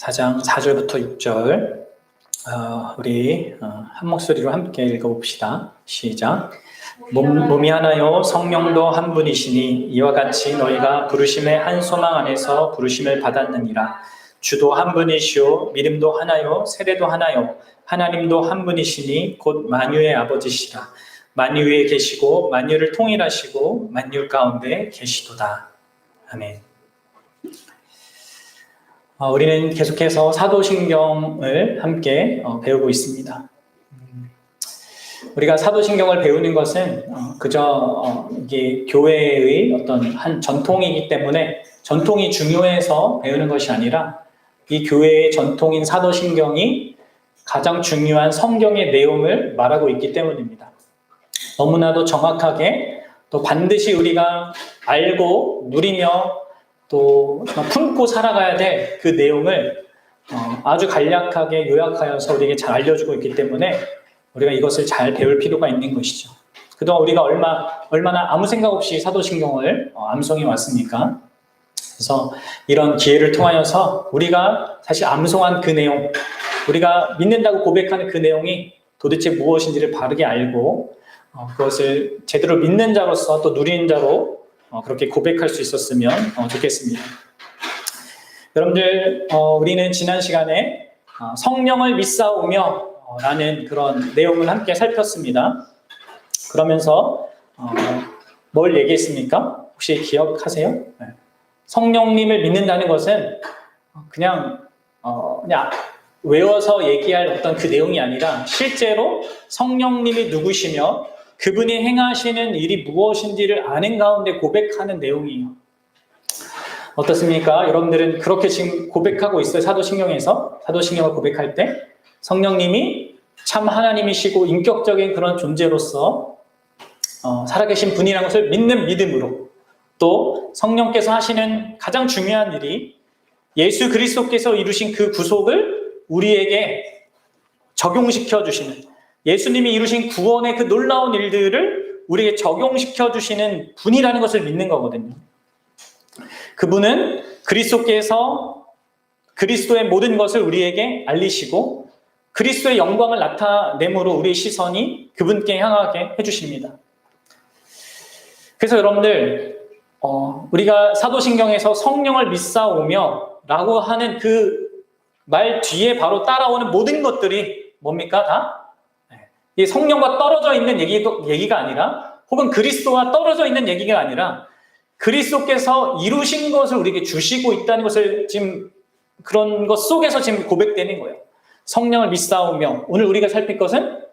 4장 4절부터 6절 우리 한 목소리로 함께 읽어봅시다. 시작. 몸이 하나요 성령도 한 분이시니 이와 같이 너희가 부르심의 한 소망 안에서 부르심을 받았느니라. 주도 한 분이시오 믿음도 하나요 세례도 하나요 하나님도 한 분이시니 곧 만유의 아버지시라. 만유 위에 계시고 만유를 통일하시고 만유 가운데 계시도다. 아멘. 우리는 계속해서 사도신경을 함께 배우고 있습니다. 우리가 사도신경을 배우는 것은 그저 이게 교회의 어떤 한 전통이기 때문에 전통이 중요해서 배우는 것이 아니라 이 교회의 전통인 사도신경이 가장 중요한 성경의 내용을 말하고 있기 때문입니다. 너무나도 정확하게 또 반드시 우리가 알고 누리며 또 품고 살아가야 될 그 내용을 아주 간략하게 요약하여서 우리에게 잘 알려주고 있기 때문에 우리가 이것을 잘 배울 필요가 있는 것이죠. 그동안 우리가 얼마나 아무 생각 없이 사도신경을 암송해 왔습니까? 그래서 이런 기회를 통하여서 우리가 사실 암송한 그 내용, 우리가 믿는다고 고백하는 그 내용이 도대체 무엇인지를 바르게 알고 그것을 제대로 믿는 자로서 또 누리는 자로 그렇게 고백할 수 있었으면 좋겠습니다. 여러분들, 우리는 지난 시간에 성령을 믿사오며 라는 그런 내용을 함께 살폈습니다. 그러면서 뭘 얘기했습니까? 혹시 기억하세요? 네. 성령님을 믿는다는 것은 그냥 외워서 얘기할 어떤 그 내용이 아니라 실제로 성령님이 누구시며 그분이 행하시는 일이 무엇인지를 아는 가운데 고백하는 내용이에요. 어떻습니까? 여러분들은 그렇게 지금 고백하고 있어요. 사도신경을 고백할 때 성령님이 참 하나님이시고 인격적인 그런 존재로서 살아계신 분이라는 것을 믿는 믿음으로, 또 성령께서 하시는 가장 중요한 일이 예수 그리스도께서 이루신 그 구속을 우리에게 적용시켜 주시는, 예수님이 이루신 구원의 그 놀라운 일들을 우리에게 적용시켜 주시는 분이라는 것을 믿는 거거든요. 그분은 그리스도께서 그리스도의 모든 것을 우리에게 알리시고 그리스도의 영광을 나타내므로 우리의 시선이 그분께 향하게 해주십니다. 그래서 여러분들, 우리가 사도신경에서 성령을 믿사오며 라고 하는 그 말 뒤에 바로 따라오는 모든 것들이 뭡니까? 다? 이 성령과 떨어져 있는 얘기가 아니라, 혹은 그리스도와 떨어져 있는 얘기가 아니라 그리스도께서 이루신 것을 우리에게 주시고 있다는 것을 지금 그런 것 속에서 지금 고백되는 거예요. 성령을 믿사오며, 오늘 우리가 살필 것은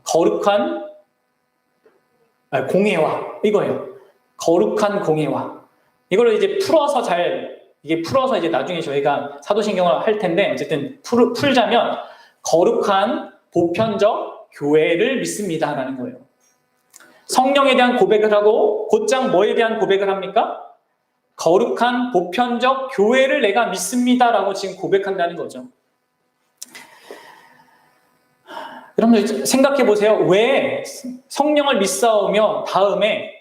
거룩한 공예화, 이거예요. 거룩한 공예화. 이걸 이제 풀어서 이제 나중에 저희가 사도신경을 할 텐데, 어쨌든 풀자면 거룩한 보편적 교회를 믿습니다라는 거예요. 성령에 대한 고백을 하고 곧장 뭐에 대한 고백을 합니까? 거룩한 보편적 교회를 내가 믿습니다라고 지금 고백한다는 거죠. 여러분들 생각해 보세요. 왜 성령을 믿사오며 다음에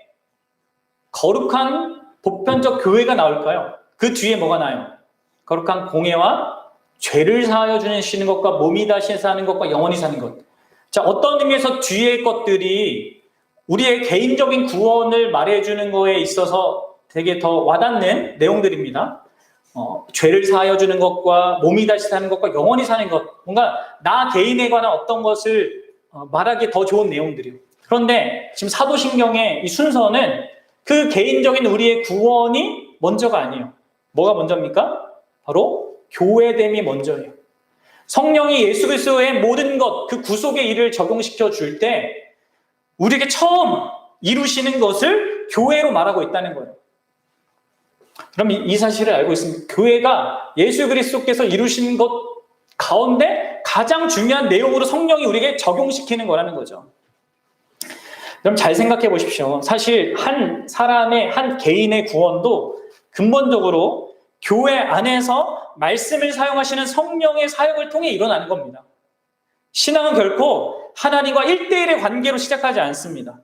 거룩한 보편적 교회가 나올까요? 그 뒤에 뭐가 나요? 거룩한 공예와 죄를 사하여 주시는 것과 몸이 다시 사는 것과 영원히 사는 것. 자, 어떤 의미에서 뒤의 것들이 우리의 개인적인 구원을 말해주는 거에 있어서 되게 더 와닿는 내용들입니다. 죄를 사하여 주는 것과 몸이 다시 사는 것과 영원히 사는 것. 뭔가 나 개인에 관한 어떤 것을 말하기에 더 좋은 내용들이에요. 그런데 지금 사도신경의 이 순서는 그 개인적인 우리의 구원이 먼저가 아니에요. 뭐가 먼저입니까? 바로 교회됨이 먼저예요. 성령이 예수 그리스도의 모든 것, 그 구속의 일을 적용시켜 줄 때 우리에게 처음 이루시는 것을 교회로 말하고 있다는 거예요. 그럼 이 사실을 알고 있습니다. 교회가 예수 그리스도께서 이루신 것 가운데 가장 중요한 내용으로 성령이 우리에게 적용시키는 거라는 거죠. 그럼 잘 생각해 보십시오. 사실 한 사람의, 한 개인의 구원도 근본적으로 교회 안에서 말씀을 사용하시는 성령의 사역을 통해 일어나는 겁니다. 신앙은 결코 하나님과 1대1의 관계로 시작하지 않습니다.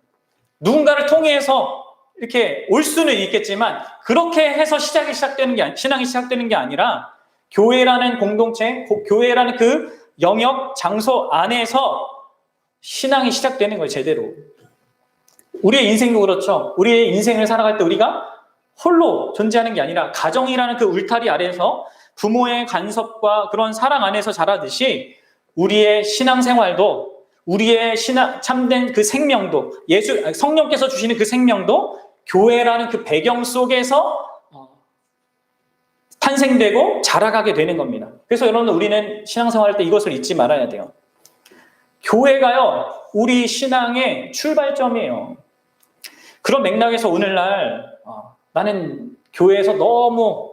누군가를 통해서 이렇게 올 수는 있겠지만 그렇게 해서 신앙이 시작되는 게 아니라 교회라는 공동체, 교회라는 그 영역, 장소 안에서 신앙이 시작되는 거예요, 제대로. 우리의 인생도 그렇죠. 우리의 인생을 살아갈 때 우리가 홀로 존재하는 게 아니라 가정이라는 그 울타리 아래에서 부모의 간섭과 그런 사랑 안에서 자라듯이 우리의 신앙생활도 우리의 참된 그 생명도 성령께서 주시는 그 생명도 교회라는 그 배경 속에서 탄생되고 자라가게 되는 겁니다. 그래서 여러분 우리는 신앙생활 할 때 이것을 잊지 말아야 돼요. 교회가요 우리 신앙의 출발점이에요. 그런 맥락에서 오늘날 나는 교회에서 너무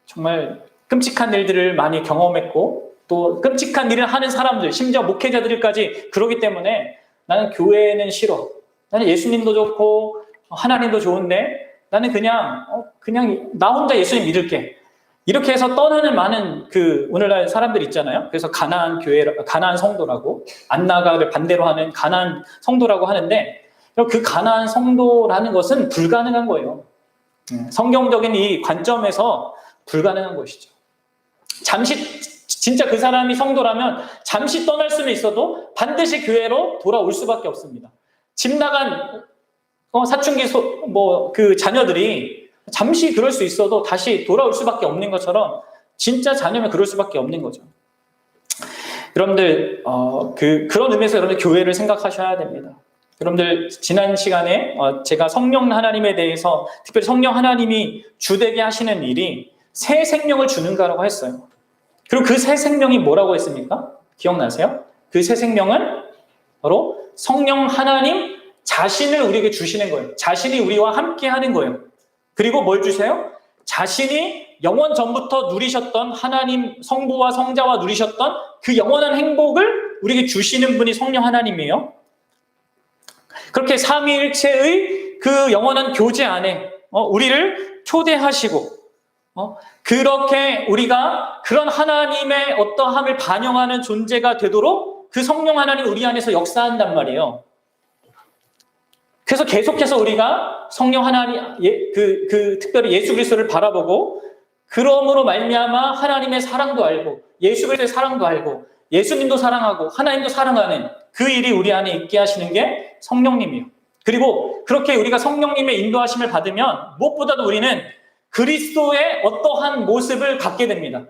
정말 끔찍한 일들을 많이 경험했고 또 끔찍한 일을 하는 사람들 심지어 목회자들까지 그러기 때문에 나는 교회는 싫어. 나는 예수님도 좋고 하나님도 좋은데 나는 그냥 나 혼자 예수님 믿을게. 이렇게 해서 떠나는 많은 그 오늘날 사람들 있잖아요. 그래서 가나안 성도라고 안나가를 반대로 하는 가나안 성도라고 하는데 그 가나안 성도라는 것은 불가능한 거예요. 성경적인 이 관점에서 불가능한 것이죠. 진짜 그 사람이 성도라면 잠시 떠날 수는 있어도 반드시 교회로 돌아올 수밖에 없습니다. 집 나간 사춘기 그 자녀들이 잠시 그럴 수 있어도 다시 돌아올 수밖에 없는 것처럼 진짜 자녀면 그럴 수밖에 없는 거죠. 여러분들 그런 의미에서 여러분들 교회를 생각하셔야 됩니다. 여러분들 지난 시간에 제가 성령 하나님에 대해서 특별히 성령 하나님이 주되게 하시는 일이 새 생명을 주는 거라고 했어요. 그리고 그 새 생명이 뭐라고 했습니까? 기억나세요? 그 새 생명은 바로 성령 하나님 자신을 우리에게 주시는 거예요. 자신이 우리와 함께 하는 거예요. 그리고 뭘 주세요? 자신이 영원 전부터 누리셨던 하나님 성부와 성자와 누리셨던 그 영원한 행복을 우리에게 주시는 분이 성령 하나님이에요. 그렇게 삼위일체의 그 영원한 교제 안에 우리를 초대하시고 그렇게 우리가 그런 하나님의 어떠함을 반영하는 존재가 되도록 그 성령 하나님 우리 안에서 역사한단 말이에요. 그래서 계속해서 우리가 성령 하나님, 특별히 예수 그리스도를 바라보고 그러므로 말미암아 하나님의 사랑도 알고 예수 그리스도의 사랑도 알고 예수님도 사랑하고 하나님도 사랑하는 그 일이 우리 안에 있게 하시는 게 성령님이에요. 그리고 그렇게 우리가 성령님의 인도하심을 받으면 무엇보다도 우리는 그리스도의 어떠한 모습을 갖게 됩니다.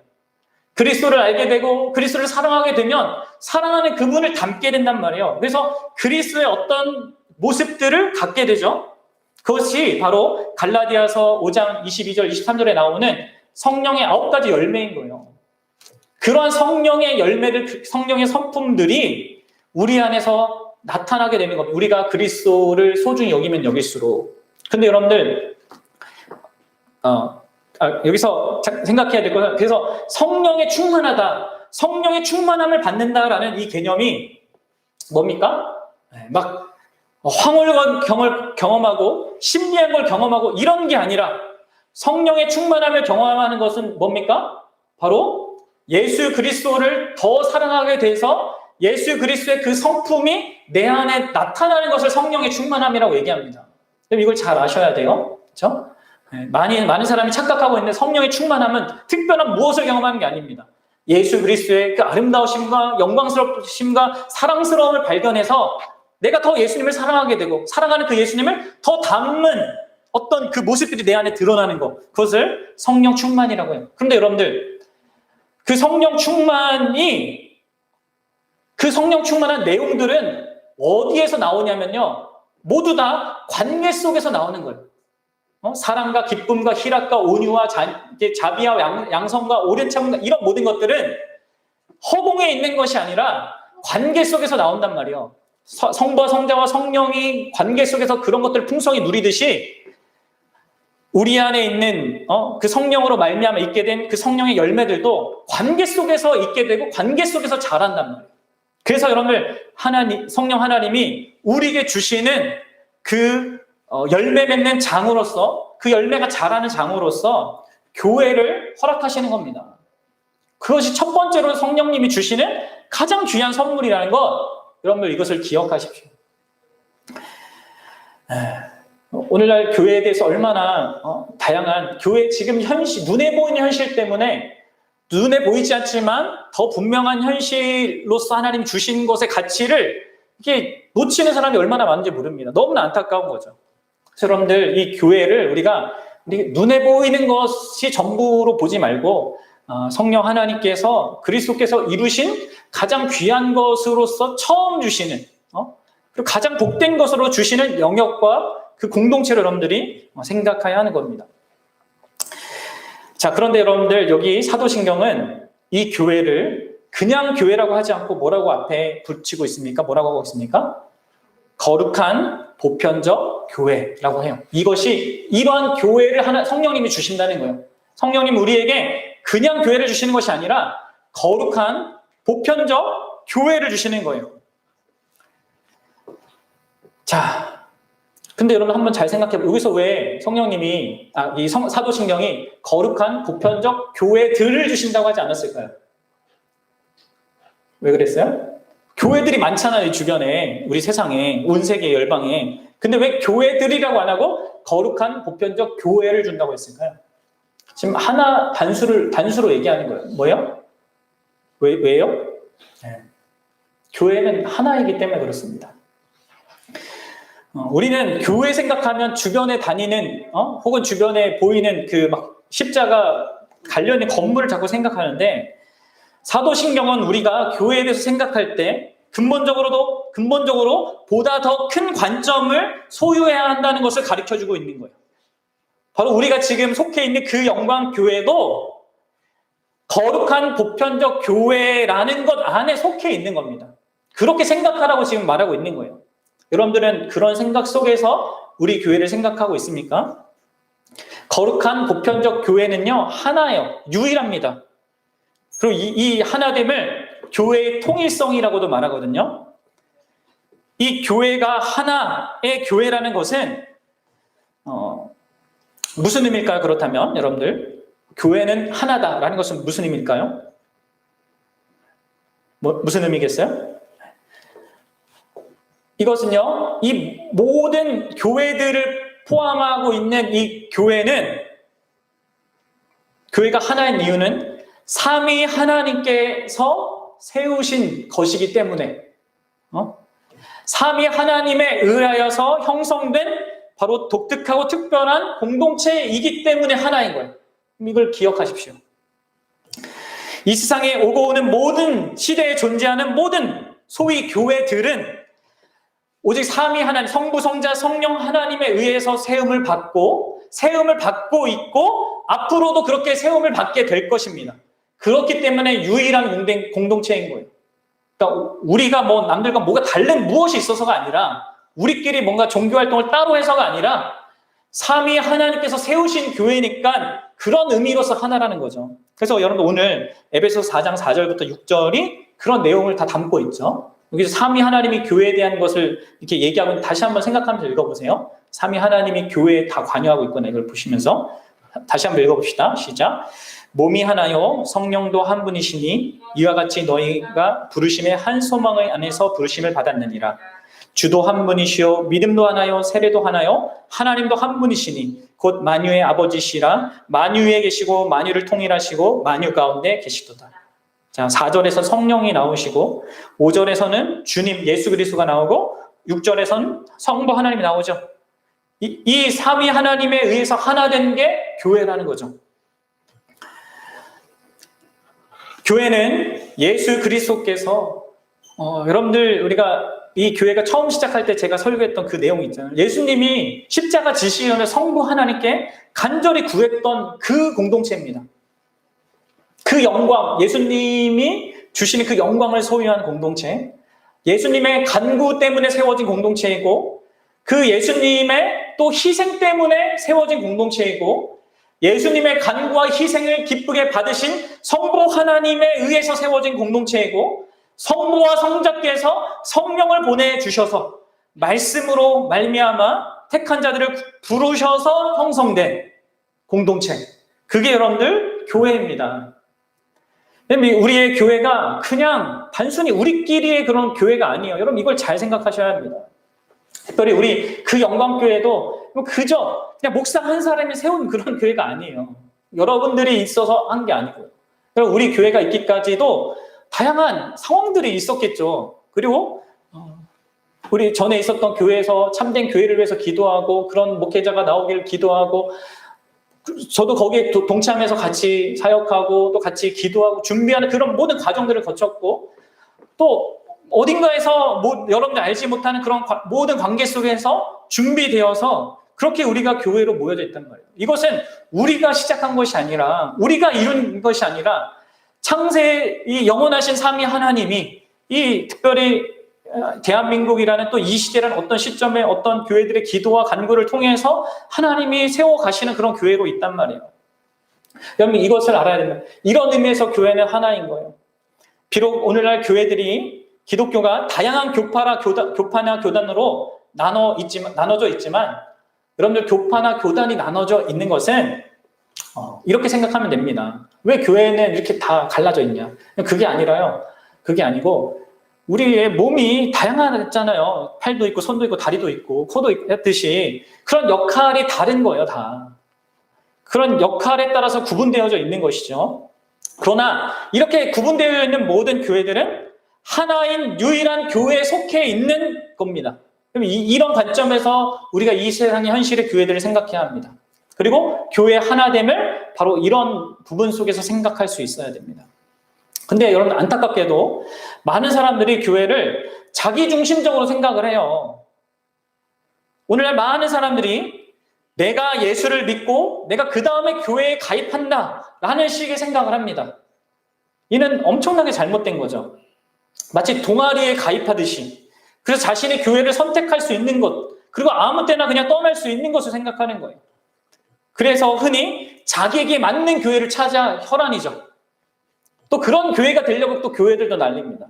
그리스도를 알게 되고 그리스도를 사랑하게 되면 사랑하는 그분을 닮게 된단 말이에요. 그래서 그리스도의 어떤 모습들을 갖게 되죠. 그것이 바로 갈라디아서 5장 22절 23절에 나오는 성령의 9가지 열매인 거예요. 그러한 성령의 열매들, 성령의 성품들이 우리 안에서 나타나게 되는 겁니다. 우리가 그리스도를 소중히 여기면 여길수록. 근데 여러분들 여기서 생각해야 될 것은 그래서 성령에 충만하다, 성령의 충만함을 받는다라는 이 개념이 뭡니까? 막 황홀한 경험하고 신비한 걸 경험하고 이런 게 아니라 성령의 충만함을 경험하는 것은 뭡니까? 바로 예수 그리스도를 더 사랑하게 돼서 예수 그리스도의 그 성품이 내 안에 나타나는 것을 성령의 충만함이라고 얘기합니다. 그럼 이걸 잘 아셔야 돼요. 그렇죠? 많은 사람이 착각하고 있는데 성령의 충만함은 특별한 무엇을 경험하는 게 아닙니다. 예수 그리스도의 그 아름다우심과 영광스럽심과 사랑스러움을 발견해서 내가 더 예수님을 사랑하게 되고 사랑하는 그 예수님을 더 닮는 어떤 그 모습들이 내 안에 드러나는 것, 그것을 성령 충만이라고 해요. 그런데 여러분들 그 성령 충만한 내용들은 어디에서 나오냐면요, 모두 다 관계 속에서 나오는 거예요. 사랑과 기쁨과 희락과 온유와 자비와 양성과 오랜 참음과 이런 모든 것들은 허공에 있는 것이 아니라 관계 속에서 나온단 말이에요. 성부와 성자와 성령이 관계 속에서 그런 것들을 풍성히 누리듯이 우리 안에 있는 그 성령으로 말미암아 있게 된 그 성령의 열매들도 관계 속에서 있게 되고 관계 속에서 자란단 말이에요. 그래서 여러분들 성령 하나님이 우리에게 주시는 그 열매 맺는 장으로서 그 열매가 자라는 장으로서 교회를 허락하시는 겁니다. 그것이 첫 번째로 성령님이 주시는 가장 귀한 선물이라는 것, 여러분들 이것을 기억하십시오. 오늘날 교회에 대해서 얼마나 다양한 교회 지금 눈에 보이는 현실 때문에 눈에 보이지 않지만 더 분명한 현실로서 하나님 주신 것의 가치를 이게 놓치는 사람이 얼마나 많은지 모릅니다. 너무나 안타까운 거죠. 그래서 여러분들 이 교회를 우리가 눈에 보이는 것이 전부로 보지 말고 성령 하나님께서 그리스도께서 이루신 가장 귀한 것으로서 처음 주시는 그리고 가장 복된 것으로 주시는 영역과 그 공동체를 여러분들이 생각해야 하는 겁니다. 자, 그런데 여러분들 여기 사도신경은 이 교회를 그냥 교회라고 하지 않고 뭐라고 앞에 붙이고 있습니까? 뭐라고 하고 있습니까? 거룩한 보편적 교회라고 해요. 이것이 이러한 교회를 성령님이 주신다는 거예요. 성령님 우리에게 그냥 교회를 주시는 것이 아니라 거룩한 보편적 교회를 주시는 거예요. 자, 근데 여러분 한번 잘 생각해보세요. 여기서 왜 성령님이 이 사도신경이 거룩한 보편적 교회들을 주신다고 하지 않았을까요? 왜 그랬어요? 교회들이 많잖아요, 이 주변에, 우리 세상에, 온 세계 열방에. 근데 왜 교회들이라고 안 하고 거룩한 보편적 교회를 준다고 했을까요? 지금 하나 단수로 얘기하는 거예요. 뭐예요? 왜요? 네. 교회는 하나이기 때문에 그렇습니다. 우리는 교회 생각하면 주변에 다니는 혹은 주변에 보이는 그 막 십자가 관련된 건물을 자꾸 생각하는데, 사도신경은 우리가 교회에 대해서 생각할 때 근본적으로 보다 더 큰 관점을 소유해야 한다는 것을 가르쳐주고 있는 거예요. 바로 우리가 지금 속해 있는 그 영광교회도 거룩한 보편적 교회라는 것 안에 속해 있는 겁니다. 그렇게 생각하라고 지금 말하고 있는 거예요. 여러분들은 그런 생각 속에서 우리 교회를 생각하고 있습니까? 거룩한 보편적 교회는요, 하나예요. 유일합니다. 그리고 이 하나됨을 교회의 통일성이라고도 말하거든요. 이 교회가 하나의 교회라는 것은 무슨 의미일까요? 그렇다면 여러분들, 교회는 하나다라는 것은 무슨 의미일까요? 무슨 의미겠어요? 이것은요, 이 모든 교회들을 포함하고 있는 이 교회가 하나인 이유는 삼위 하나님께서 세우신 것이기 때문에, 삼위 하나님에 의하여서 형성된 바로 독특하고 특별한 공동체이기 때문에 하나인 거예요. 이걸 기억하십시오. 이 세상에 오고 오는 모든 시대에 존재하는 모든 소위 교회들은 오직 삼위 하나님, 성부, 성자, 성령 하나님에 의해서 세움을 받고 있고 앞으로도 그렇게 세움을 받게 될 것입니다. 그렇기 때문에 유일한 공동체인 거예요. 그러니까 우리가 남들과 뭐가 다른 무엇이 있어서가 아니라, 우리끼리 뭔가 종교활동을 따로 해서가 아니라 삼위 하나님께서 세우신 교회니까 그런 의미로서 하나라는 거죠. 그래서 여러분 오늘 에베소서 4장 4절부터 6절이 그런 내용을 다 담고 있죠. 여기서 삼위 하나님이 교회에 대한 것을 이렇게 얘기하면 다시 한번 생각하면서 읽어보세요. 삼위 하나님이 교회에 다 관여하고 있구나, 이걸 보시면서 다시 한번 읽어봅시다. 시작. 몸이 하나요 성령도 한 분이시니 이와 같이 너희가 부르심의 한 소망의 안에서 부르심을 받았느니라. 주도 한 분이시요 믿음도 하나요 세례도 하나요 하나님도 한 분이시니 곧 만유의 아버지시라. 만유에 계시고 만유를 통일하시고 만유 가운데 계시도다. 자, 4절에서 성령이 나오시고 5절에서는 주님 예수 그리스도가 나오고 6절에서는 성부 하나님이 나오죠. 이 삼위 하나님에 의해서 하나 된 게 교회라는 거죠. 교회는 예수 그리스도께서 여러분들, 우리가 이 교회가 처음 시작할 때 제가 설교했던 그 내용이 있잖아요. 예수님이 십자가 지시면서 성부 하나님께 간절히 구했던 그 공동체입니다. 그 영광, 예수님이 주시는 그 영광을 소유한 공동체, 예수님의 간구 때문에 세워진 공동체이고, 그 예수님의 또 희생 때문에 세워진 공동체이고, 예수님의 간구와 희생을 기쁘게 받으신 성부 하나님에 의해서 세워진 공동체이고, 성부와 성자께서 성령을 보내주셔서 말씀으로 말미암아 택한 자들을 부르셔서 형성된 공동체, 그게 여러분들 교회입니다. 우리의 교회가 그냥 단순히 우리끼리의 그런 교회가 아니에요. 여러분 이걸 잘 생각하셔야 합니다. 특별히 우리 그 영광교회도 그저 그냥 목사 한 사람이 세운 그런 교회가 아니에요. 여러분들이 있어서 한 게 아니고 우리 교회가 있기까지도 다양한 상황들이 있었겠죠. 그리고 우리 전에 있었던 교회에서 참된 교회를 위해서 기도하고 그런 목회자가 나오길 기도하고 저도 거기에 동참해서 같이 사역하고 또 같이 기도하고 준비하는 그런 모든 과정들을 거쳤고 또 어딘가에서 여러분들 알지 못하는 그런 모든 관계 속에서 준비되어서 그렇게 우리가 교회로 모여져 있단 말이에요. 이것은 우리가 시작한 것이 아니라 우리가 이룬 것이 아니라 창세 이 영원하신 삼위 하나님이 이 특별히 대한민국이라는 또 이 시대라는 어떤 시점에 어떤 교회들의 기도와 간구를 통해서 하나님이 세워 가시는 그런 교회로 있단 말이에요. 여러분 이것을 알아야 됩니다. 이런 의미에서 교회는 하나인 거예요. 비록 오늘날 교회들이 기독교가 다양한 교파나 교단으로 나눠져 있지만 여러분들 교파나 교단이 나눠져 있는 것은 이렇게 생각하면 됩니다. 왜 교회는 이렇게 다 갈라져 있냐? 그게 아니라요. 그게 아니고 우리의 몸이 다양하잖아요. 팔도 있고 손도 있고 다리도 있고 코도 있듯이 그런 역할이 다른 거예요. 다. 그런 역할에 따라서 구분되어져 있는 것이죠. 그러나 이렇게 구분되어 있는 모든 교회들은 하나인 유일한 교회에 속해 있는 겁니다. 그럼 이런 관점에서 우리가 이 세상의 현실의 교회들을 생각해야 합니다. 그리고 교회의 하나됨을 바로 이런 부분 속에서 생각할 수 있어야 됩니다. 근데 여러분 안타깝게도 많은 사람들이 교회를 자기중심적으로 생각을 해요. 오늘날 많은 사람들이 내가 예수를 믿고 내가 그 다음에 교회에 가입한다 라는 식의 생각을 합니다. 이는 엄청나게 잘못된 거죠. 마치 동아리에 가입하듯이 그래서 자신의 교회를 선택할 수 있는 것 그리고 아무 때나 그냥 떠날 수 있는 것을 생각하는 거예요. 그래서 흔히 자기에게 맞는 교회를 찾아 혈안이죠. 또 그런 교회가 되려고 또 교회들도 날립니다.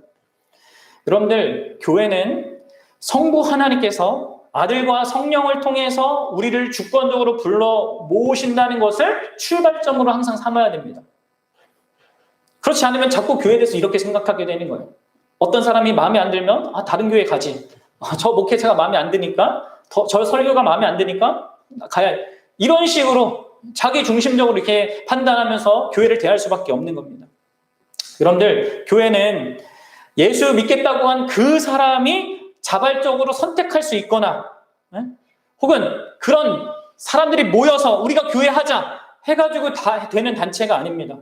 여러분들 교회는 성부 하나님께서 아들과 성령을 통해서 우리를 주권적으로 불러 모으신다는 것을 출발점으로 항상 삼아야 됩니다. 그렇지 않으면 자꾸 교회에 대해서 이렇게 생각하게 되는 거예요. 어떤 사람이 마음에 안 들면 다른 교회 가지. 저 목회자가 마음에 안 드니까 저 설교가 마음에 안 드니까 가야 해. 이런 식으로 자기 중심적으로 이렇게 판단하면서 교회를 대할 수밖에 없는 겁니다. 여러분들 교회는 예수 믿겠다고 한 그 사람이 자발적으로 선택할 수 있거나 혹은 그런 사람들이 모여서 우리가 교회하자 해가지고 다 되는 단체가 아닙니다.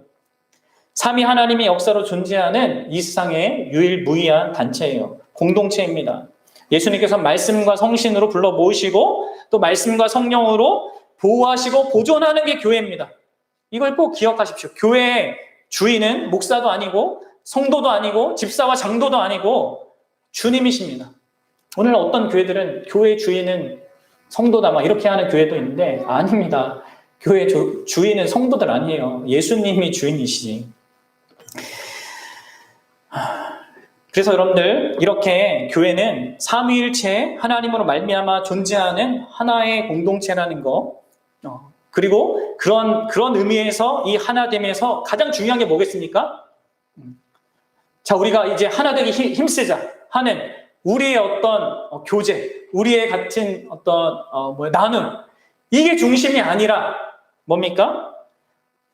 삼위 하나님의 역사로 존재하는 이 세상의 유일무이한 단체예요. 공동체입니다. 예수님께서 말씀과 성신으로 불러 모으시고 또 말씀과 성령으로 보호하시고 보존하는 게 교회입니다. 이걸 꼭 기억하십시오. 교회의 주인은 목사도 아니고 성도도 아니고 집사와 장도도 아니고 주님이십니다. 오늘 어떤 교회들은 교회 주인은 성도다 막 이렇게 하는 교회도 있는데 아닙니다. 교회 주인은 성도들 아니에요. 예수님이 주인이시지. 그래서 여러분들 이렇게 교회는 삼위일체 하나님으로 말미암아 존재하는 하나의 공동체라는 거 그리고 그런 의미에서 이 하나됨에서 가장 중요한 게 뭐겠습니까? 자, 우리가 이제 하나 되기 힘쓰자 하는 우리의 어떤 교제, 우리의 같은 어떤 나눔 이게 중심이 아니라 뭡니까?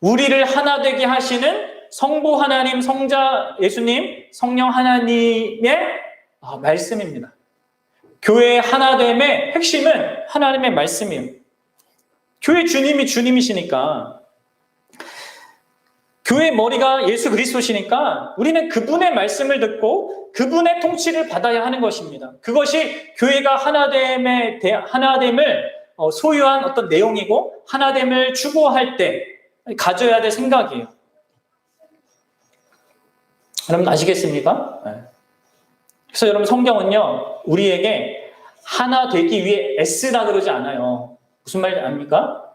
우리를 하나 되게 하시는 성부 하나님, 성자 예수님, 성령 하나님의 말씀입니다. 교회의 하나됨의 핵심은 하나님의 말씀이에요. 교회 주님이 주님이시니까 교회의 머리가 예수 그리스도시니까 우리는 그분의 말씀을 듣고 그분의 통치를 받아야 하는 것입니다. 그것이 교회가 하나됨을 소유한 어떤 내용이고 하나됨을 추구할 때 가져야 될 생각이에요. 여러분 아시겠습니까? 네. 그래서 여러분 성경은요 우리에게 하나 되기 위해 애쓰라 그러지 않아요. 무슨 말인지 압니까?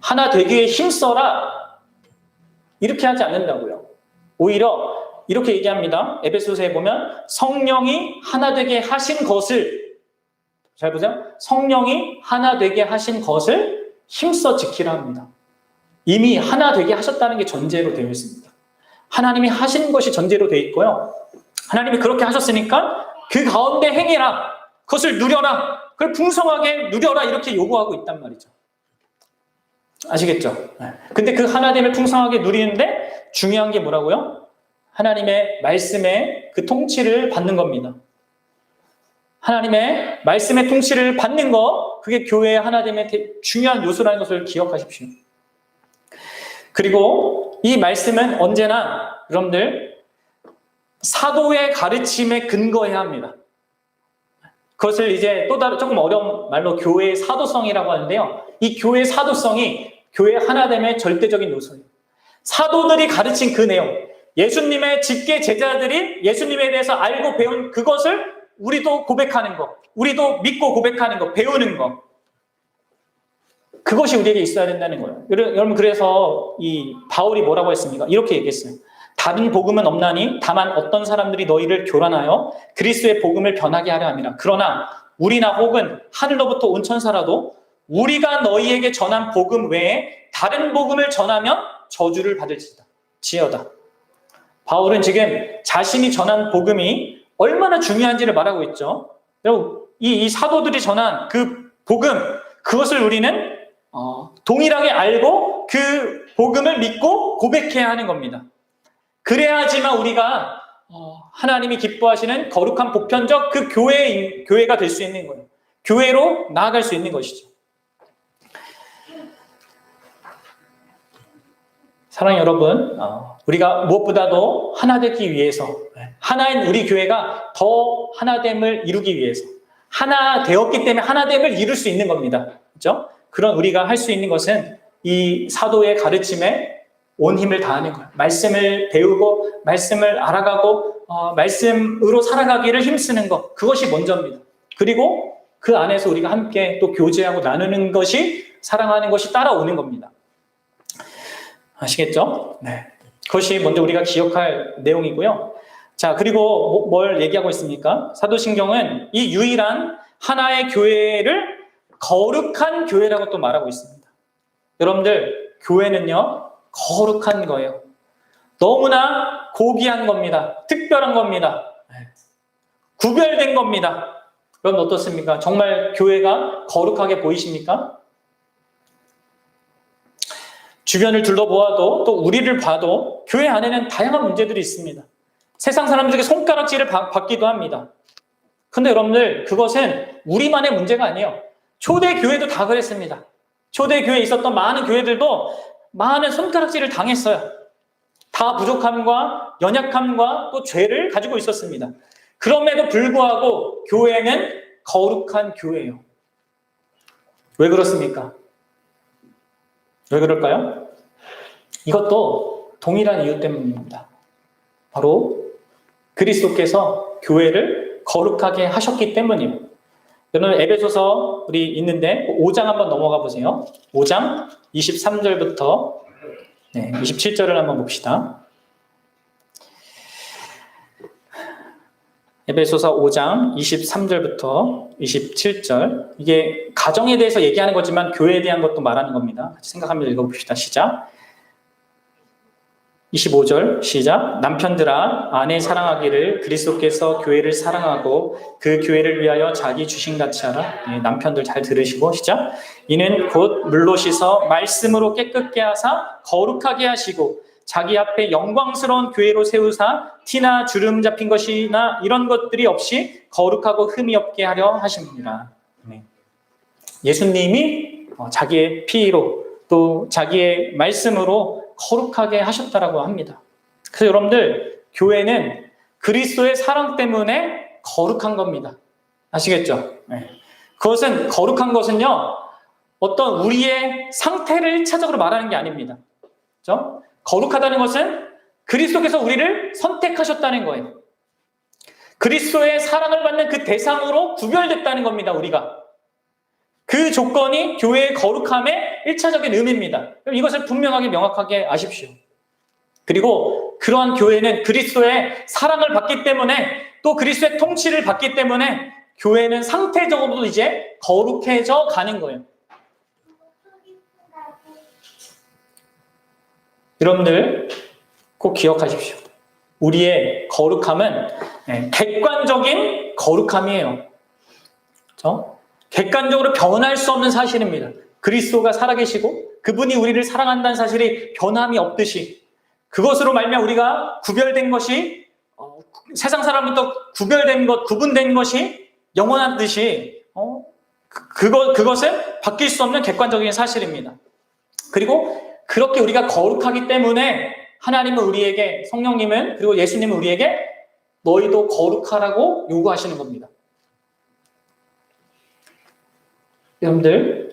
하나 되기 위해 힘써라 이렇게 하지 않는다고요. 오히려 이렇게 얘기합니다. 에베소서에 보면 성령이 하나 되게 하신 것을 잘 보세요. 성령이 하나 되게 하신 것을 힘써 지키라 합니다. 이미 하나 되게 하셨다는 게 전제로 되어 있습니다. 하나님이 하신 것이 전제로 되어 있고요. 하나님이 그렇게 하셨으니까 그 가운데 행해라. 그것을 누려라. 그걸 풍성하게 누려라. 이렇게 요구하고 있단 말이죠. 아시겠죠? 근데 그 하나됨을 풍성하게 누리는데 중요한 게 뭐라고요? 하나님의 말씀의 그 통치를 받는 겁니다. 하나님의 말씀의 통치를 받는 거, 그게 교회의 하나됨의 중요한 요소라는 것을 기억하십시오. 그리고 이 말씀은 언제나 여러분들 사도의 가르침에 근거해야 합니다. 그것을 이제 또 다른 조금 어려운 말로 교회의 사도성이라고 하는데요. 이 교회의 사도성이 교회 하나됨의 절대적인 요소예요. 사도들이 가르친 그 내용, 예수님의 직계 제자들이 예수님에 대해서 알고 배운 그것을 우리도 고백하는 것, 우리도 믿고 고백하는 것, 배우는 것, 그것이 우리에게 있어야 된다는 거예요. 여러분, 그래서 이 바울이 뭐라고 했습니까? 이렇게 얘기했어요. 다른 복음은 없나니 다만 어떤 사람들이 너희를 교란하여 그리스도의 복음을 변하게 하려 함이라. 그러나 우리나 혹은 하늘로부터 온 천사라도 우리가 너희에게 전한 복음 외에 다른 복음을 전하면 저주를 받을지어다. 바울은 지금 자신이 전한 복음이 얼마나 중요한지를 말하고 있죠. 여러분, 이 사도들이 전한 그 복음, 그것을 우리는 동일하게 알고 그 복음을 믿고 고백해야 하는 겁니다. 그래야지만 우리가 하나님이 기뻐하시는 거룩한 보편적 그 교회가 될 수 있는 거예요. 교회로 나아갈 수 있는 것이죠. 사랑하는 여러분, 우리가 무엇보다도 하나 되기 위해서, 하나인 우리 교회가 더 하나됨을 이루기 위해서, 하나 되었기 때문에 하나됨을 이룰 수 있는 겁니다. 그렇죠? 그런 우리가 할 수 있는 것은 이 사도의 가르침에 온 힘을 다하는 거예요. 말씀을 배우고, 말씀을 알아가고, 말씀으로 살아가기를 힘쓰는 것, 그것이 먼저입니다. 그리고 그 안에서 우리가 함께 또 교제하고 나누는 것이, 사랑하는 것이 따라오는 겁니다. 아시겠죠? 네. 그것이 먼저 우리가 기억할 내용이고요. 자, 그리고 뭘 얘기하고 있습니까? 사도신경은 이 유일한 하나의 교회를 거룩한 교회라고 또 말하고 있습니다. 여러분들, 교회는요, 거룩한 거예요. 너무나 고귀한 겁니다. 특별한 겁니다. 구별된 겁니다. 여러분 어떻습니까? 정말 교회가 거룩하게 보이십니까? 주변을 둘러보아도 또 우리를 봐도 교회 안에는 다양한 문제들이 있습니다. 세상 사람들에게 손가락질을 받기도 합니다. 근데 여러분들, 그것은 우리만의 문제가 아니에요. 초대 교회도 다 그랬습니다. 초대 교회에 있었던 많은 교회들도 많은 손가락질을 당했어요. 다 부족함과 연약함과 또 죄를 가지고 있었습니다. 그럼에도 불구하고 교회는 거룩한 교회예요. 왜 그렇습니까? 왜 그럴까요? 이것도 동일한 이유 때문입니다. 바로 그리스도께서 교회를 거룩하게 하셨기 때문이에요. 여러분, 에베소서 우리 있는데 5장 한번 넘어가 보세요. 5장 23절부터 27절을 한번 봅시다. 에베소서 5장 23절부터 27절. 이게 가정에 대해서 얘기하는 거지만 교회에 대한 것도 말하는 겁니다. 같이 생각하면서 읽어봅시다. 시작. 25절 시작. 남편들아 아내 사랑하기를 그리스도께서 교회를 사랑하고 그 교회를 위하여 자기 주신같이 하라. 남편들 잘 들으시고 시작. 이는 곧 물로 씻어 말씀으로 깨끗게 하사 거룩하게 하시고 자기 앞에 영광스러운 교회로 세우사 티나 주름 잡힌 것이나 이런 것들이 없이 거룩하고 흠이 없게 하려 하십니다. 예수님이 자기의 피로 또 자기의 말씀으로 거룩하게 하셨다라고 합니다. 그래서 여러분들, 교회는 그리스도의 사랑 때문에 거룩한 겁니다. 아시겠죠? 그것은, 거룩한 것은요, 어떤 우리의 상태를 1차적으로 말하는 게 아닙니다. 그렇죠? 거룩하다는 것은 그리스도께서 우리를 선택하셨다는 거예요. 그리스도의 사랑을 받는 그 대상으로 구별됐다는 겁니다, 우리가. 그 조건이 교회의 거룩함의 1차적인 의미입니다. 이것을 분명하게 명확하게 아십시오. 그리고 그러한 교회는 그리스도의 사랑을 받기 때문에 또 그리스도의 통치를 받기 때문에 교회는 상태적으로도 이제 거룩해져 가는 거예요. 여러분들 꼭 기억하십시오. 우리의 거룩함은 객관적인 거룩함이에요. 그렇죠? 객관적으로 변할 수 없는 사실입니다. 그리스도가 살아계시고 그분이 우리를 사랑한다는 사실이 변함이 없듯이 그것으로 말미암아 우리가 구별된 것이 세상 사람부터 구별된 것, 구분된 것이 영원한 듯이 그것은 바뀔 수 없는 객관적인 사실입니다. 그리고 그렇게 우리가 거룩하기 때문에 하나님은 우리에게, 성령님은, 그리고 예수님은 우리에게 너희도 거룩하라고 요구하시는 겁니다. 여러분들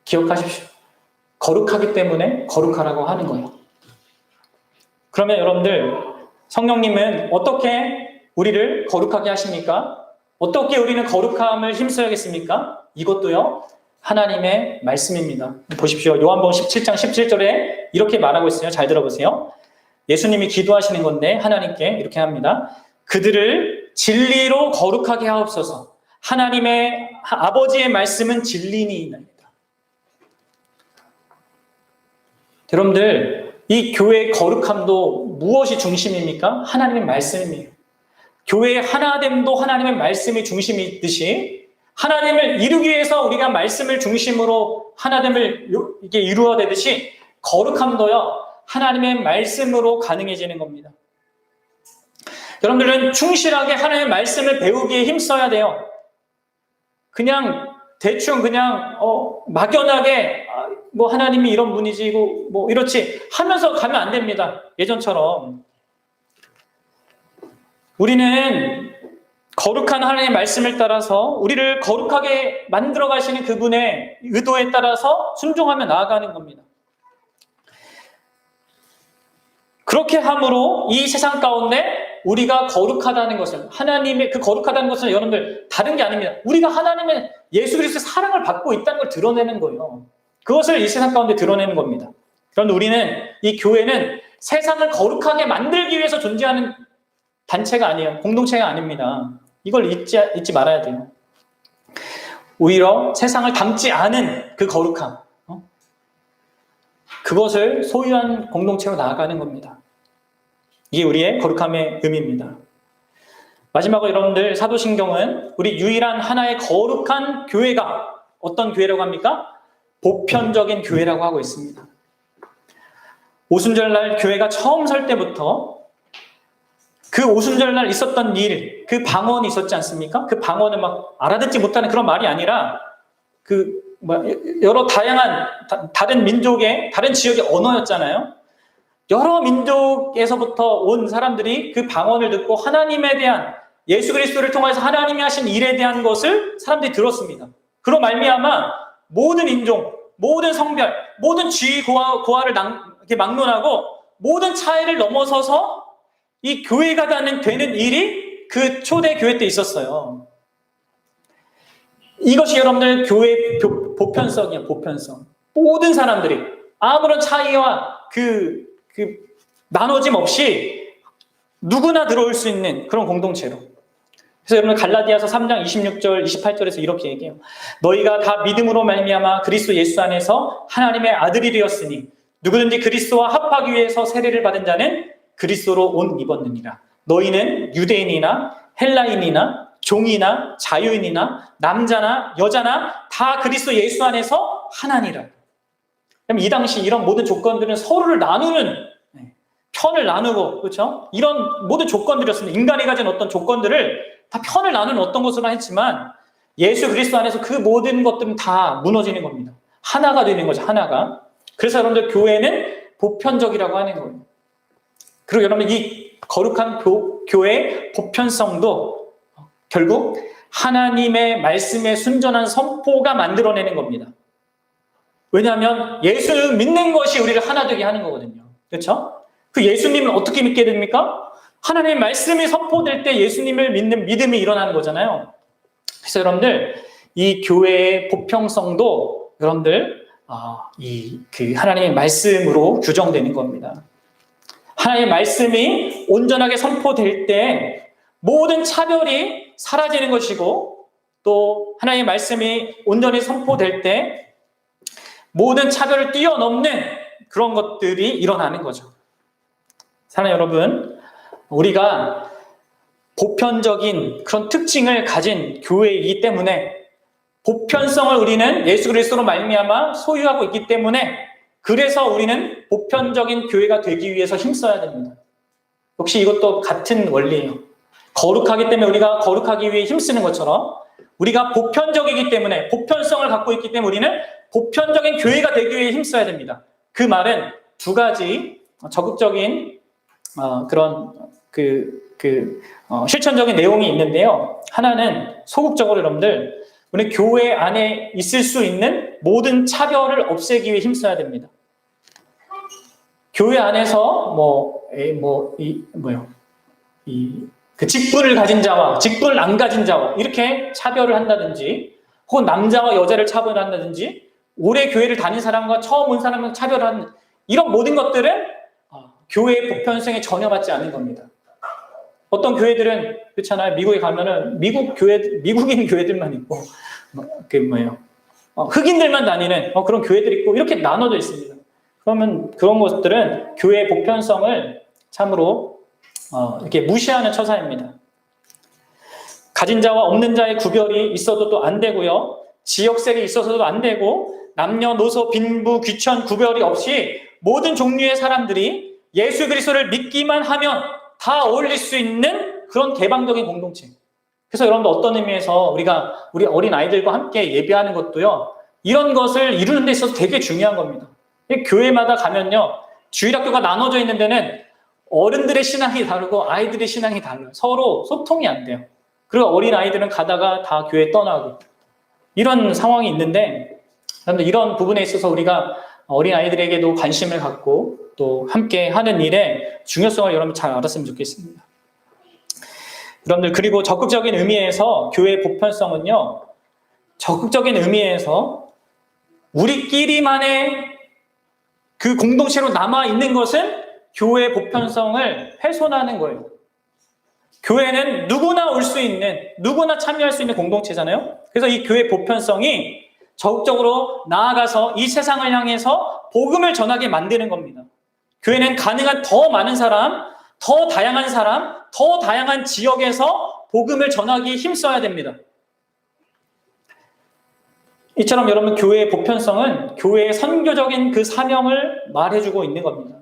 기억하십시오. 거룩하기 때문에 거룩하라고 하는 거예요. 그러면 여러분들, 성령님은 어떻게 우리를 거룩하게 하십니까? 어떻게 우리는 거룩함을 힘써야겠습니까? 이것도요, 하나님의 말씀입니다. 보십시오. 요한복음 17장 17절에 이렇게 말하고 있어요. 잘 들어보세요. 예수님이 기도하시는 건데 하나님께 이렇게 합니다. 그들을 진리로 거룩하게 하옵소서. 하나님의 아버지의 말씀은 진리니이다. 여러분들, 이 교회의 거룩함도 무엇이 중심입니까? 하나님의 말씀입니다. 교회의 하나됨도 하나님의 말씀이 중심이듯이 하나님을 이루기 위해서 우리가 말씀을 중심으로 하나됨을 이게 이루어내듯이 거룩함도요, 하나님의 말씀으로 가능해지는 겁니다. 여러분들은 충실하게 하나님의 말씀을 배우기에 힘써야 돼요. 그냥 대충 막연하게 뭐 하나님이 이런 분이지 뭐 이렇지 하면서 가면 안 됩니다. 예전처럼. 우리는 거룩한 하나님의 말씀을 따라서 우리를 거룩하게 만들어 가시는 그분의 의도에 따라서 순종하며 나아가는 겁니다. 그렇게 함으로 이 세상 가운데 우리가 거룩하다는 것을, 하나님의 그 거룩하다는 것은 여러분들 다른 게 아닙니다. 우리가 하나님의 예수 그리스도의 사랑을 받고 있다는 걸 드러내는 거예요. 그것을 이 세상 가운데 드러내는 겁니다. 그런데 우리는, 이 교회는 세상을 거룩하게 만들기 위해서 존재하는 단체가 아니에요. 공동체가 아닙니다. 이걸 잊지 말아야 돼요. 오히려 세상을 닮지 않은 그 거룩함, 그것을 소유한 공동체로 나아가는 겁니다. 이게 우리의 거룩함의 의미입니다. 마지막으로 여러분들, 사도신경은 우리 유일한 하나의 거룩한 교회가 어떤 교회라고 합니까? 보편적인 교회라고 하고 있습니다. 오순절날 교회가 처음 설 때부터 그 오순절날 있었던 일, 그 방언이 있었지 않습니까? 그 방언을 막 알아듣지 못하는 그런 말이 아니라 여러 다양한 다른 민족의, 다른 지역의 언어였잖아요. 여러 민족에서부터 온 사람들이 그 방언을 듣고 하나님에 대한, 예수 그리스도를 통해서 하나님이 하신 일에 대한 것을 사람들이 들었습니다. 그로 말미암아 모든 인종, 모든 성별, 모든 지위 고하를 막론하고 모든 차이를 넘어서서 이 교회가 되는 일이 그 초대 교회 때 있었어요. 이것이 여러분들 교회의 보편성이에요. 보편성. 모든 사람들이 아무런 차이와 나눠짐 없이 누구나 들어올 수 있는 그런 공동체로. 그래서 여러분, 갈라디아서 3장 26절 28절에서 이렇게 얘기해요. 너희가 다 믿음으로 말미암아 그리스도 예수 안에서 하나님의 아들이 되었으니 누구든지 그리스도와 합하기 위해서 세례를 받은 자는 그리스도로 옷 입었느니라. 너희는 유대인이나 헬라인이나 종이나 자유인이나 남자나 여자나 다 그리스도 예수 안에서 하나니라. 이 당시 이런 모든 조건들은 서로를 나누는, 편을 나누고, 그렇죠? 이런 모든 조건들이었습니다. 인간이 가진 어떤 조건들을 다 편을 나누는 어떤 것으로 했지만 예수 그리스도 안에서 그 모든 것들은 다 무너지는 겁니다. 하나가 되는 거죠. 하나가. 그래서 여러분들, 교회는 보편적이라고 하는 거예요. 그리고 여러분, 이 거룩한 교회의 보편성도 결국 하나님의 말씀에 순전한 선포가 만들어내는 겁니다. 왜냐하면 예수 믿는 것이 우리를 하나 되게 하는 거거든요. 그렇죠? 그 예수님을 어떻게 믿게 됩니까? 하나님의 말씀이 선포될 때 예수님을 믿는 믿음이 일어나는 거잖아요. 그래서 여러분들, 이 교회의 보편성도 여러분들 하나님의 말씀으로 규정되는 겁니다. 하나님의 말씀이 온전하게 선포될 때 모든 차별이 사라지는 것이고, 또 하나님의 말씀이 온전히 선포될 때 모든 차별을 뛰어넘는 그런 것들이 일어나는 거죠. 사랑하는 여러분, 우리가 보편적인 그런 특징을 가진 교회이기 때문에 보편성을 우리는 예수 그리스도로 말미암아 소유하고 있기 때문에 그래서 우리는 보편적인 교회가 되기 위해서 힘써야 됩니다. 역시 이것도 같은 원리예요. 거룩하기 때문에 우리가 거룩하기 위해 힘쓰는 것처럼 우리가 보편적이기 때문에 보편성을 갖고 있기 때문에 우리는 보편적인 교회가 되기 위해 힘써야 됩니다. 그 말은 두 가지 적극적인 그런 실천적인 내용이 있는데요. 하나는 소극적으로 여러분들 우리 교회 안에 있을 수 있는 모든 차별을 없애기 위해 힘써야 됩니다. 교회 안에서 그 직분을 가진 자와 직분을 안 가진 자와 이렇게 차별을 한다든지 혹은 남자와 여자를 차별한다든지 오래 교회를 다닌 사람과 처음 온 사람을 차별하는 이런 모든 것들은 교회의 보편성에 전혀 맞지 않는 겁니다. 어떤 교회들은 그렇잖아요. 미국에 가면은 미국인 교회들만 있고 흑인들만 다니는 그런 교회들이 있고 이렇게 나눠져 있습니다. 그러면 그런 것들은 교회의 보편성을 참으로 이렇게 무시하는 처사입니다. 가진 자와 없는 자의 구별이 있어도 또 안 되고요. 지역색이 있어서도 안 되고 남녀노소 빈부 귀천 구별이 없이 모든 종류의 사람들이 예수 그리스도를 믿기만 하면 다 어울릴 수 있는 그런 개방적인 공동체. 그래서 여러분들 어떤 의미에서 우리 어린 아이들과 함께 예배하는 것도요. 이런 것을 이루는 데 있어서 되게 중요한 겁니다. 교회마다 가면요. 주일학교가 나눠져 있는 데는 어른들의 신앙이 다르고 아이들의 신앙이 달라요. 서로 소통이 안 돼요. 그리고 어린 아이들은 가다가 다 교회 떠나고 이런 상황이 있는데 이런 부분에 있어서 우리가 어린 아이들에게도 관심을 갖고 또 함께 하는 일의 중요성을 여러분 잘 알았으면 좋겠습니다. 여러분들 그리고 적극적인 의미에서 교회의 보편성은요. 적극적인 의미에서 우리끼리만의 그 공동체로 남아있는 것은 교회의 보편성을 훼손하는 거예요. 교회는 누구나 올 수 있는, 누구나 참여할 수 있는 공동체잖아요. 그래서 이 교회의 보편성이 적극적으로 나아가서 이 세상을 향해서 복음을 전하게 만드는 겁니다. 교회는 가능한 더 많은 사람, 더 다양한 지역에서 복음을 전하기 힘써야 됩니다. 이처럼 여러분 교회의 보편성은 교회의 선교적인 그 사명을 말해주고 있는 겁니다.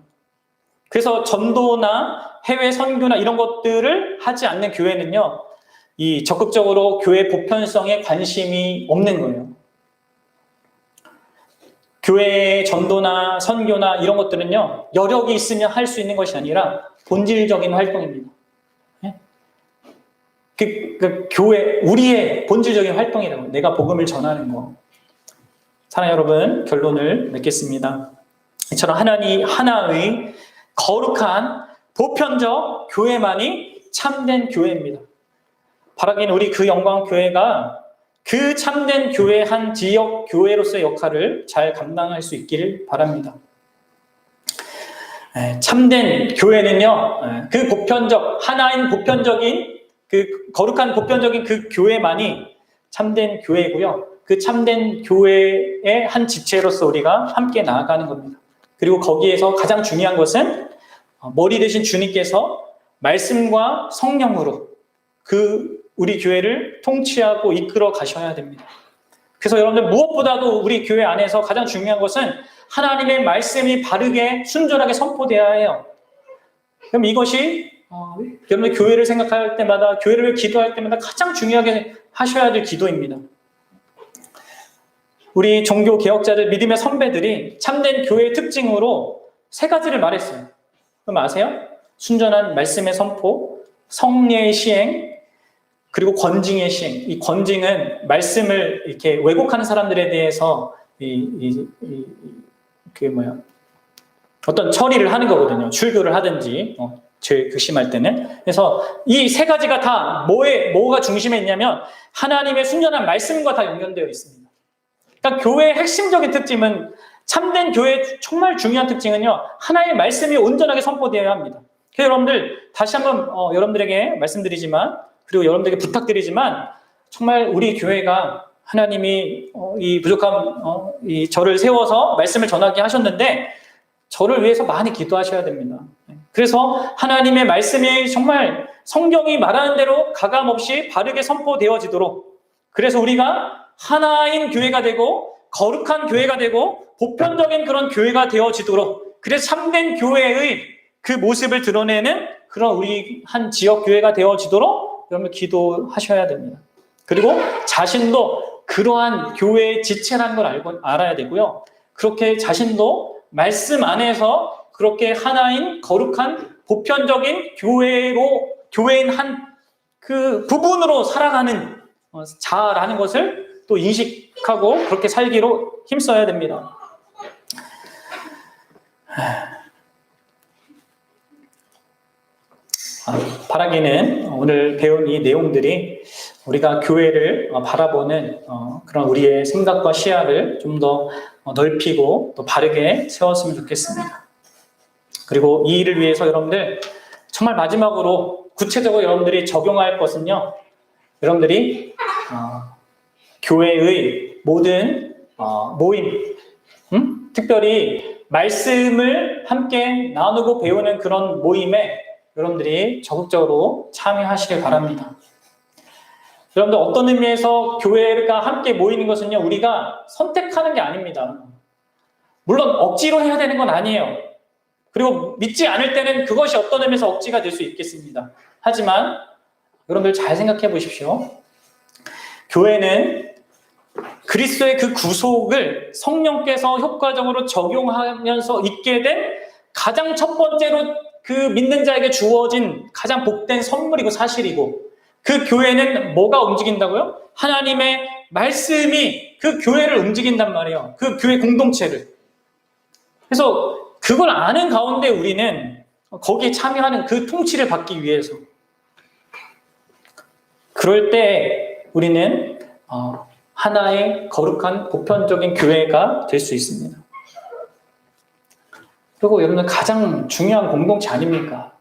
그래서 전도나 해외 선교나 이런 것들을 하지 않는 교회는요, 이 적극적으로 교회 보편성에 관심이 없는 거예요. 교회의 전도나 선교나 이런 것들은요, 여력이 있으면 할 수 있는 것이 아니라 본질적인 활동입니다. 교회, 우리의 본질적인 활동이라고, 내가 복음을 전하는 거. 사랑하는 여러분, 결론을 맺겠습니다. 이처럼 하나의 거룩한 보편적 교회만이 참된 교회입니다. 바라기는 우리 그 영광 교회가 그 참된 교회 한 지역 교회로서의 역할을 잘 감당할 수 있기를 바랍니다. 참된 교회는요, 그 하나인 보편적인 그 거룩한 보편적인 그 교회만이 참된 교회고요. 그 참된 교회의 한 지체로서 우리가 함께 나아가는 겁니다. 그리고 거기에서 가장 중요한 것은 머리 되신 주님께서 말씀과 성령으로 우리 교회를 통치하고 이끌어 가셔야 됩니다. 그래서 여러분들 무엇보다도 우리 교회 안에서 가장 중요한 것은 하나님의 말씀이 바르게 순전하게 선포되어야 해요. 그럼 이것이 여러분들 교회를 생각할 때마다, 교회를 기도할 때마다 가장 중요하게 하셔야 될 기도입니다. 우리 종교 개혁자들, 믿음의 선배들이 참된 교회의 특징으로 3가지를 말했어요. 그럼 아세요? 순전한 말씀의 선포, 성례의 시행, 그리고 권징의 시행. 이 권징은 말씀을 이렇게 왜곡하는 사람들에 대해서 어떤 처리를 하는 거거든요. 출교를 하든지 죄 극심할 때는. 그래서 이 3가지가 다 뭐가 중심에 있냐면 하나님의 순전한 말씀과 다 연결되어 있습니다. 그러니까 교회의 핵심적인 특징은, 참된 교회의 정말 중요한 특징은요, 하나님의 말씀이 온전하게 선포되어야 합니다. 그래서 여러분들 다시 한번 여러분들에게 말씀드리지만, 그리고 여러분들에게 부탁드리지만, 정말 우리 교회가 하나님이 이 부족한 저를 세워서 말씀을 전하게 하셨는데 저를 위해서 많이 기도하셔야 됩니다. 그래서 하나님의 말씀이 정말 성경이 말하는 대로 가감없이 바르게 선포되어지도록, 그래서 우리가 하나인 교회가 되고 거룩한 교회가 되고 보편적인 그런 교회가 되어지도록, 그래서 참된 교회의 그 모습을 드러내는 그런 우리 한 지역 교회가 되어지도록 여러분 기도하셔야 됩니다. 그리고 자신도 그러한 교회의 지체라는 걸 알아야 되고요. 그렇게 자신도 말씀 안에서 그렇게 하나인 거룩한 보편적인 교회인 한 그 부분으로 살아가는 자라는 것을 또 인식하고 그렇게 살기로 힘써야 됩니다. 바라기는 오늘 배운 이 내용들이 우리가 교회를 바라보는 그런 우리의 생각과 시야를 좀 더 넓히고 또 바르게 세웠으면 좋겠습니다. 그리고 이 일을 위해서 여러분들 정말 마지막으로 구체적으로 여러분들이 적용할 것은요, 여러분들이 교회의 모든 모임, 특별히 말씀을 함께 나누고 배우는 그런 모임에 여러분들이 적극적으로 참여하시길 바랍니다. 여러분들 어떤 의미에서 교회가 함께 모이는 것은요, 우리가 선택하는 게 아닙니다. 물론 억지로 해야 되는 건 아니에요. 그리고 믿지 않을 때는 그것이 어떤 의미에서 억지가 될 수 있겠습니다. 하지만 여러분들 잘 생각해 보십시오. 교회는 그리스도의 그 구속을 성령께서 효과적으로 적용하면서 있게 된 가장 첫 번째로 그 믿는 자에게 주어진 가장 복된 선물이고 사실이고, 그 교회는 뭐가 움직인다고요? 하나님의 말씀이 그 교회를 움직인단 말이에요. 그 교회 공동체를. 그래서 그걸 아는 가운데 우리는 거기에 참여하는 그 통치를 받기 위해서, 그럴 때 우리는 하나의 거룩한 보편적인 교회가 될 수 있습니다. 그리고 여러분 가장 중요한 공동체 아닙니까?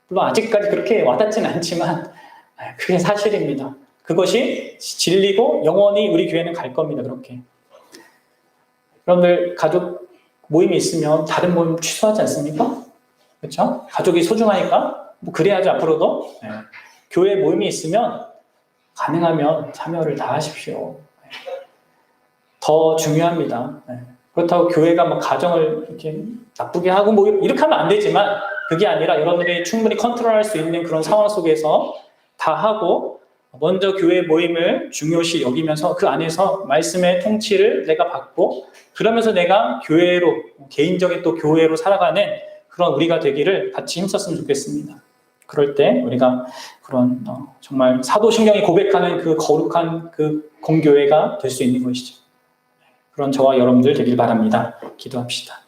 물론 아직까지 그렇게 와닿지는 않지만 그게 사실입니다. 그것이 진리고 영원히 우리 교회는 갈 겁니다. 그렇게. 여러분들 가족 모임이 있으면 다른 모임 취소하지 않습니까? 그렇죠? 가족이 소중하니까 뭐 그래야죠. 앞으로도. 교회 모임이 있으면 가능하면 참여를 다 하십시오. 더 중요합니다. 그렇다고 교회가 뭐 가정을 이렇게 나쁘게 하고 뭐 이렇게 하면 안 되지만, 그게 아니라 여러분들이 충분히 컨트롤할 수 있는 그런 상황 속에서 다 하고, 먼저 교회 모임을 중요시 여기면서 그 안에서 말씀의 통치를 내가 받고, 그러면서 내가 교회로, 개인적인 또 교회로 살아가는 그런 우리가 되기를 같이 힘썼으면 좋겠습니다. 그럴 때 우리가 그런 정말 사도신경이 고백하는 그 거룩한 그 공교회가 될 수 있는 것이죠. 그런 저와 여러분들 되길 바랍니다. 기도합시다.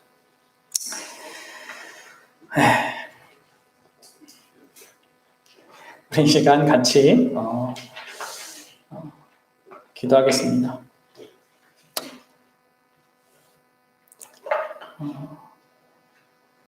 우리 이 시간 같이 기도하겠습니다.